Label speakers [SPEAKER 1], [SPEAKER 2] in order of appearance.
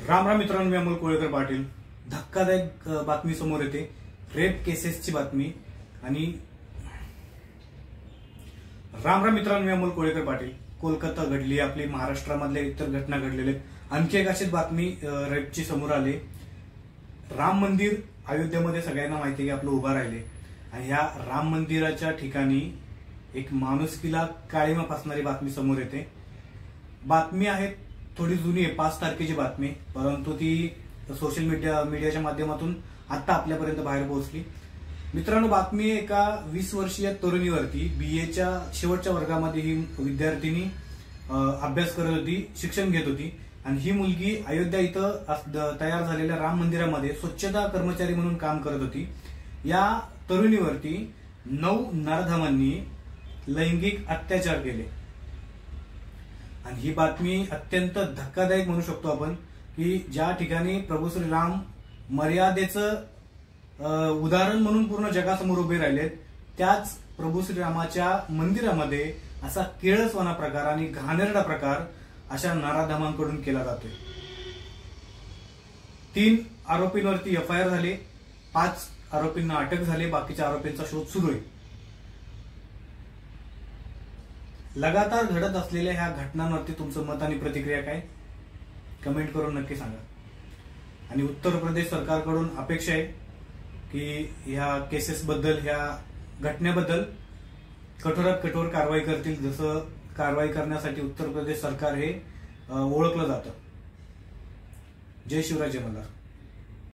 [SPEAKER 1] राम राम मित्रांनो, मी अमोल कोळेकर पाटील. धक्कादायक बातमी समोर येते. रेप केसेसची बातमी. आणि राम राम मित्रांनो, मी अमोल कोळेकर पाटील. कोलकाता घडली, आपली महाराष्ट्रामधल्या इतर घटना घडलेल्या. आणखी एक अशीच बातमी रेपची समोर आली. राम मंदिर अयोध्येमध्ये सगळ्यांना माहिती आहे की आपलं उभं राहिले, आणि ह्या राम मंदिराच्या ठिकाणी एक माणुसकीला काळीमा फासणारी बातमी समोर येते. बातमी आहे थोडी जुनी आहे, 5 तारखेची बातमी, परंतु ती सोशल मीडियाच्या माध्यमातून आता आपल्यापर्यंत बाहेर पोहोचली. मित्रांनो, बातमी एका 20 वर्षीय तरुणीवरती. बीएच्या शेवटच्या वर्गामध्ये ही विद्यार्थिनी अभ्यास करत होती, शिक्षण घेत होती, आणि ही मुलगी अयोध्या इथं तयार झालेल्या राम मंदिरामध्ये स्वच्छता कर्मचारी म्हणून काम करत होती. या तरुणीवरती 9 नराधमांनी लैंगिक अत्याचार केले. आणि ही बातमी अत्यंत धक्कादायक म्हणू शकतो आपण, की ज्या ठिकाणी प्रभू श्रीराम मर्यादेचं उदाहरण म्हणून पूर्ण जगासमोर उभे राहिलेत, त्याच प्रभू श्रीरामाच्या मंदिरामध्ये असा केळसवाना प्रकार आणि घाणेरडा प्रकार अशा नराधमांकडून केला जातोय. 3 आरोपींवरती एफआयआर झाले, 5 आरोपींना अटक झाले, बाकीच्या आरोपींचा शोध सुरू आहे. लगातार घडत असलेल्या ह्या घटनांवरती तुमचं मत आणि प्रतिक्रिया काय, कमेंट करून नक्की सांगा. आणि उत्तर प्रदेश सरकारकडून अपेक्षा आहे की ह्या केसेसबद्दल, ह्या घटनेबद्दल कठोरात कठोर कारवाई करतील, जसं कारवाई करण्यासाठी उत्तर प्रदेश सरकार हे ओळखलं जातं. जय शिवराय, जय मल्हार.